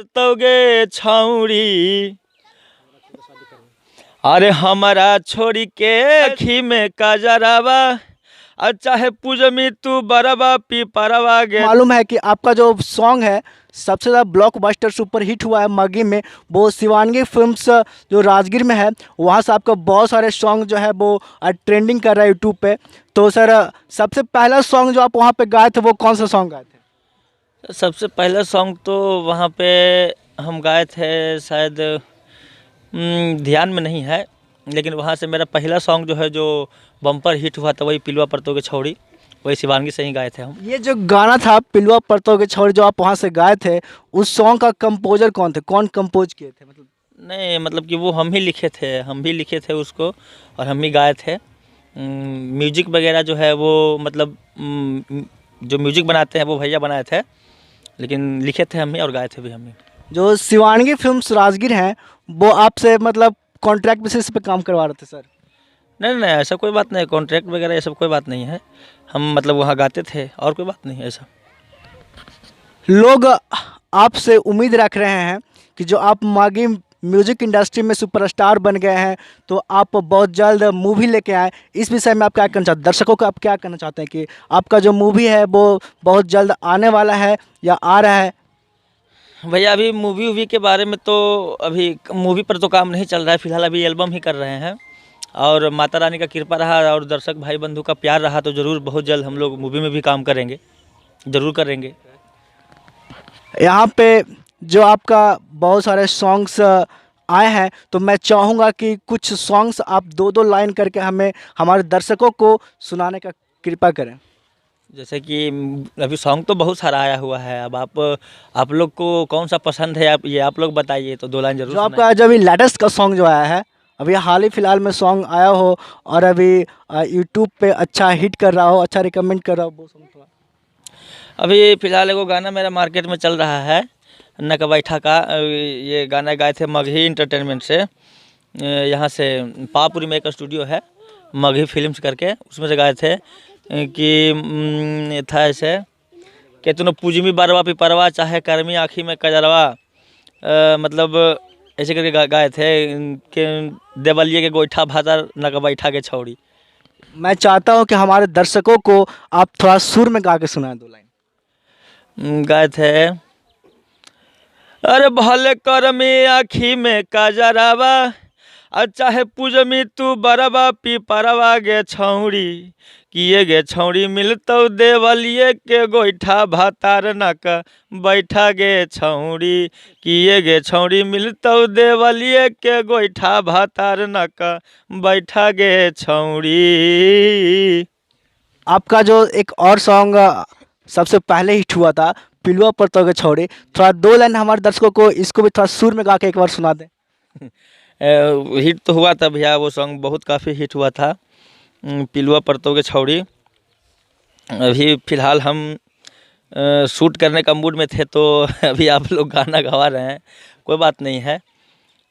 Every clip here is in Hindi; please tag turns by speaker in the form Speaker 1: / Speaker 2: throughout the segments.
Speaker 1: परतोगे छौड़ी, अरे हमारा छोड़ी के आँखी में काजरावा, चाहे पूजमी तू बरबा पी परवा गे।
Speaker 2: मालूम है कि आपका जो सॉन्ग है सबसे ज़्यादा ब्लॉकबस्टर सुपर हिट हुआ है मगी में, वो शिवानगी फिल्म्स जो राजगीर में है, वहाँ से आपका बहुत सारे सॉन्ग जो है वो ट्रेंडिंग कर रहा है यूट्यूब पे। तो सर सबसे पहला सॉन्ग जो आप वहाँ पे गाए थे वो कौन सा सॉन्ग गाए थे?
Speaker 1: सबसे पहला सॉन्ग तो वहाँ पे हम गाए थे, शायद ध्यान में नहीं है, लेकिन वहाँ से मेरा पहला सॉन्ग जो है जो बम्पर हिट हुआ था वही पिलवा परतोगे छौड़ी, वही शिवानगी से ही गाए थे हम।
Speaker 2: ये जो गाना था पिलवा परतोगे छौड़ी जो आप वहाँ से गाए थे, उस सॉन्ग का कंपोजर कौन थे, कौन कंपोज किए थे? मतलब
Speaker 1: नहीं, मतलब कि वो हम ही लिखे थे उसको, और हम ही गाए थे। म्यूजिक वगैरह जो है वो मतलब जो म्यूजिक बनाते हैं वो भैया बनाए थे, लेकिन लिखे थे हम ही और गाए थे भी हम ही।
Speaker 2: जो शिवानगी फिल्म्स राजगीर हैं वो आपसे मतलब कॉन्ट्रैक्ट बेसिस पे काम करवा रहे थे सर?
Speaker 1: नहीं नहीं, ऐसा कोई बात नहीं, कॉन्ट्रैक्ट वगैरह ये सब कोई बात नहीं है, हम मतलब वहाँ गाते थे और कोई बात नहीं है ऐसा।
Speaker 2: लोग आपसे उम्मीद रख रहे हैं कि जो आप मागी म्यूजिक इंडस्ट्री में सुपरस्टार बन गए हैं तो आप बहुत जल्द मूवी लेके आए। इस विषय में आप क्या कहना चाहते हैं, दर्शकों को आप क्या कहना चाहते हैं कि आपका जो मूवी है वो बहुत जल्द आने वाला है या आ रहा है?
Speaker 1: भैया अभी मूवी के बारे में तो अभी मूवी पर तो काम नहीं चल रहा है, फिलहाल अभी एल्बम ही कर रहे हैं, और माता रानी का कृपा रहा और दर्शक भाई बंधु का प्यार रहा तो ज़रूर बहुत जल्द हम लोग मूवी में भी काम करेंगे, ज़रूर करेंगे।
Speaker 2: यहाँ पे जो आपका बहुत सारे सॉन्ग्स आए हैं तो मैं चाहूँगा कि कुछ सॉन्ग्स आप दो दो लाइन करके हमें हमारे दर्शकों को सुनाने का कृपा करें।
Speaker 1: जैसे कि अभी सॉन्ग तो बहुत सारा आया हुआ है, अब आप लोग को कौन सा पसंद है, आप लोग बताइए तो 2 लाइन जरूर
Speaker 2: जो
Speaker 1: सुनाएंगे।
Speaker 2: आपका जब लेटेस्ट का सॉन्ग जो आया है, अभी हाल ही फिलहाल में सॉन्ग आया हो और अभी यूट्यूब पे अच्छा हिट कर रहा हो, अच्छा रिकमेंड कर रहा हो, वो सॉन्ग थोड़ा।
Speaker 1: अभी फिलहाल एगो गाना मेरा मार्केट में चल रहा है नक बैठा का, ये गाना गाए थे मगही इंटरटेनमेंट से, यहाँ से पापुरी में एक स्टूडियो है मगही फिल्म्स करके, उसमें से गाए थे कि था ऐसे कि तुम पूजमी बरवा पिपरवा चाहे कर्मी आँखी में कजरवा, मतलब ऐसे करके गाए थे कि देवलिए के गोईठा भातर नक बैठा के छौड़ी।
Speaker 2: मैं चाहता हूँ कि हमारे दर्शकों को आप थोड़ा सुर में गा के सुनाएं 2 लाइन।
Speaker 1: गाए थे, अरे भले करमी आँखी में काजरावा, चाहे पूजमी तू बरबा पी परवा गे छौड़ी, किए गे छौड़ी मिलतौ देवलिए के गोईठा भातार नक बैठा गे छौड़ी, किए गे छौड़ी मिलतौ देवलिए के गोईठा भातार नक बैठा गे छौड़ी।
Speaker 2: आपका जो एक और सॉन्ग सबसे पहले हिट हुआ था पिलुआ परतोगे छौड़ी, थोड़ा 2 लाइन हमारे दर्शकों को इसको भी थोड़ा सुर में गा के एक बार सुना दें।
Speaker 1: हिट तो हुआ था भैया, वो सॉन्ग बहुत काफ़ी हिट हुआ था, पिलुआ परतोगे छौड़ी। अभी फ़िलहाल हम शूट करने का मूड में थे तो अभी आप लोग गाना गवा रहे हैं, कोई बात नहीं है,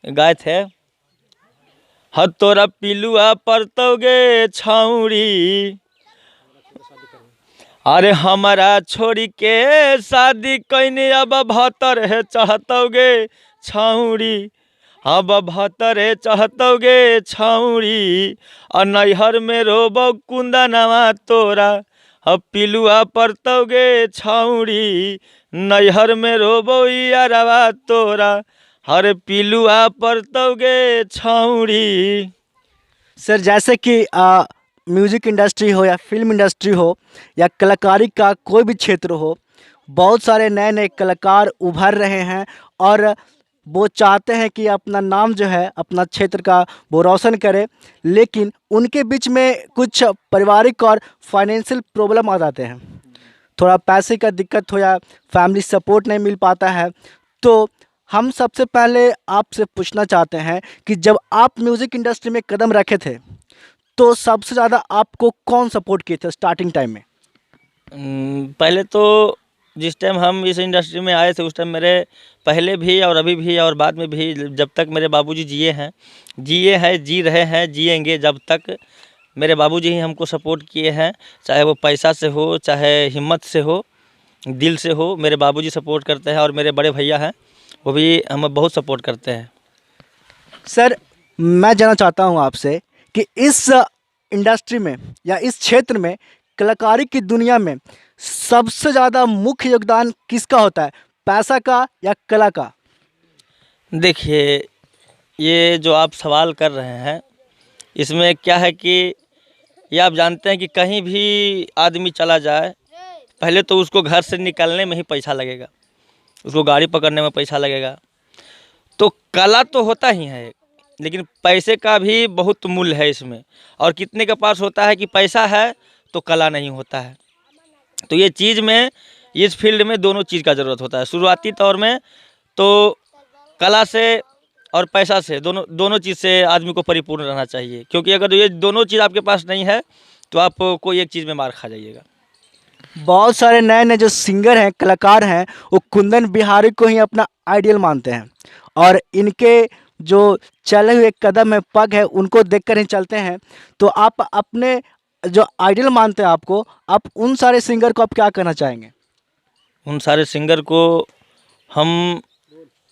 Speaker 1: गाए थे। ह तोरा पिलुआ परतोगे छौड़ी, अरे हमारा छोड़ी के शादी कैने अब भतर है चाहतोगे छौड़ी, अब भतरे चाहतोगे छौड़ी, और नैहर में रोबो कुंदनवा तोरा, अब पिलुआ परतोगे छौड़ी, नैहर में रोबो यारवा तोरा, हर पिलुआ परतोगे छौड़ी।
Speaker 2: सर जैसे कि म्यूजिक इंडस्ट्री हो या फिल्म इंडस्ट्री हो या कलाकारी का कोई भी क्षेत्र हो, बहुत सारे नए नए कलाकार उभर रहे हैं और वो चाहते हैं कि अपना नाम जो है अपना क्षेत्र का वो रोशन करे, लेकिन उनके बीच में कुछ पारिवारिक और फाइनेंशियल प्रॉब्लम आ जाते हैं, थोड़ा पैसे का दिक्कत हो या फैमिली सपोर्ट नहीं मिल पाता है। तो हम सबसे पहले आपसे पूछना चाहते हैं कि जब आप म्यूज़िक इंडस्ट्री में कदम रखे थे तो सबसे ज़्यादा आपको कौन सपोर्ट किए थे स्टार्टिंग टाइम में?
Speaker 1: पहले तो जिस टाइम हम इस इंडस्ट्री में आए थे उस टाइम मेरे पहले भी और अभी भी और बाद में भी जब तक मेरे बाबूजी जिए हैं, जी रहे हैं, जिएंगे जब तक, मेरे बाबूजी ही हमको सपोर्ट किए हैं, चाहे वो पैसा से हो चाहे हिम्मत से हो दिल से हो, मेरे बाबूजी सपोर्ट करते हैं। और मेरे बड़े भैया हैं वो भी हमें बहुत सपोर्ट करते हैं।
Speaker 2: सर, मैं जानना चाहता हूं आपसे कि इस इंडस्ट्री में या इस क्षेत्र में कलाकारी की दुनिया में सबसे ज़्यादा मुख्य योगदान किसका होता है, पैसा का या कला का?
Speaker 1: देखिए, ये जो आप सवाल कर रहे हैं, इसमें क्या है कि ये आप जानते हैं कि कहीं भी आदमी चला जाए, पहले तो उसको घर से निकलने में ही पैसा लगेगा, उसको गाड़ी पकड़ने में पैसा लगेगा। तो कला तो होता ही है, लेकिन पैसे का भी बहुत मूल्य है इसमें। और कितने के पास होता है कि पैसा है तो कला नहीं होता है। तो ये चीज़ में, इस फील्ड में दोनों चीज़ का ज़रूरत होता है। शुरुआती तौर में तो कला से और पैसा से, दोनों दोनों चीज़ से आदमी को परिपूर्ण रहना चाहिए, क्योंकि अगर ये दोनों चीज़ आपके पास नहीं है तो आप कोई एक चीज़ में मार खा जाइएगा।
Speaker 2: बहुत सारे नए नए जो सिंगर हैं, कलाकार हैं, वो कुंदन बिहारी को ही अपना आइडियल मानते हैं और इनके जो चले हुए कदम है, पग है, उनको देखकर ही चलते हैं। तो आप अपने जो आइडियल मानते हैं आपको, आप उन सारे सिंगर को आप क्या कहना चाहेंगे?
Speaker 1: उन सारे सिंगर को हम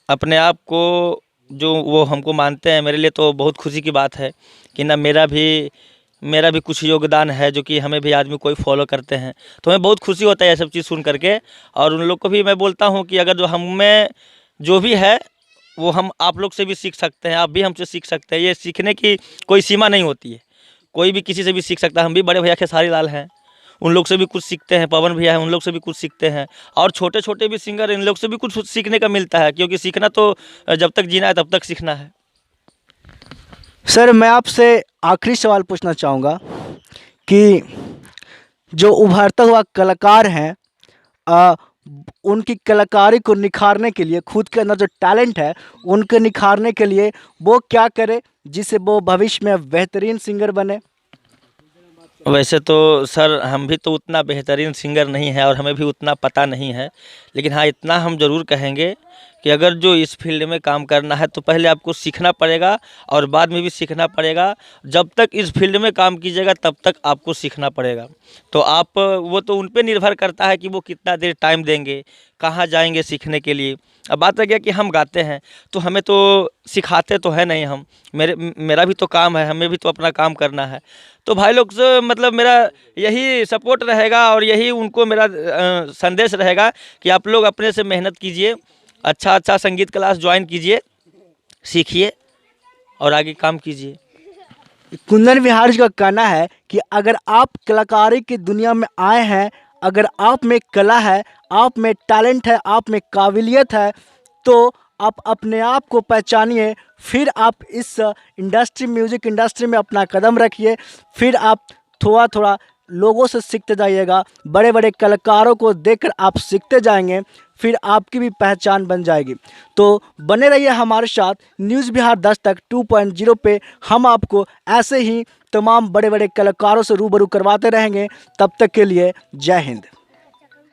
Speaker 1: अपने आप को, जो वो हमको मानते हैं, मेरे लिए तो बहुत खुशी की बात है कि ना मेरा भी कुछ योगदान है, जो कि हमें भी आदमी कोई फॉलो करते हैं। तो हमें बहुत खुशी होता है ये सब चीज़ सुन करके। और उन लोग को भी मैं बोलता हूँ कि अगर जो हम में जो भी है वो हम आप लोग से भी सीख सकते हैं, आप भी हमसे सीख सकते हैं। ये सीखने की कोई सीमा नहीं होती है, कोई भी किसी से भी सीख सकता है। हम भी बड़े भैया खेसारी लाल हैं, उन लोग से भी कुछ सीखते हैं। पवन भैया हैं, उन लोग से भी कुछ सीखते हैं। और छोटे छोटे भी सिंगर, इन लोग से भी कुछ सीखने का मिलता है, क्योंकि सीखना तो जब तक जीना है तब तक सीखना है।
Speaker 2: सर, मैं आपसे आखिरी सवाल पूछना चाहूँगा कि जो उभरता हुआ कलाकार हैं, अ, उनकी कलाकारी को निखारने के लिए, खुद के अंदर जो टैलेंट है उनको निखारने के लिए वो क्या करे जिससे वो भविष्य में बेहतरीन सिंगर बने?
Speaker 1: वैसे तो सर, हम भी तो उतना बेहतरीन सिंगर नहीं है और हमें भी उतना पता नहीं है, लेकिन हाँ, इतना हम ज़रूर कहेंगे कि अगर जो इस फील्ड में काम करना है तो पहले आपको सीखना पड़ेगा और बाद में भी सीखना पड़ेगा। जब तक इस फील्ड में काम कीजिएगा तब तक आपको सीखना पड़ेगा। तो आप, वो तो उन पे निर्भर करता है कि वो कितना देर टाइम देंगे, कहाँ जाएंगे सीखने के लिए। अब बात रह गया कि हम गाते हैं तो हमें तो सिखाते तो है नहीं हम, मेरा भी तो काम है, हमें भी तो अपना काम करना है। तो भाई लोग से मतलब मेरा यही सपोर्ट रहेगा और यही उनको मेरा संदेश रहेगा कि आप लोग अपने से मेहनत कीजिए, अच्छा संगीत क्लास ज्वाइन कीजिए, सीखिए और आगे काम कीजिए।
Speaker 2: कुंदन बिहारी जी का कहना है कि अगर आप कलाकारी की दुनिया में आए हैं, अगर आप में कला है, आप में टैलेंट है, आप में काबिलियत है, तो आप अपने आप को पहचानिए, फिर आप इस इंडस्ट्री, म्यूज़िक इंडस्ट्री में अपना कदम रखिए, फिर आप थोड़ा थोड़ा लोगों से सीखते जाइएगा, बड़े बड़े कलाकारों को देखकर आप सीखते जाएंगे, फिर आपकी भी पहचान बन जाएगी। तो बने रहिए हमारे साथ न्यूज़ बिहार 10 तक 2.0 पे। हम आपको ऐसे ही तमाम बड़े बड़े कलाकारों से रूबरू करवाते रहेंगे। तब तक के लिए जय हिंद।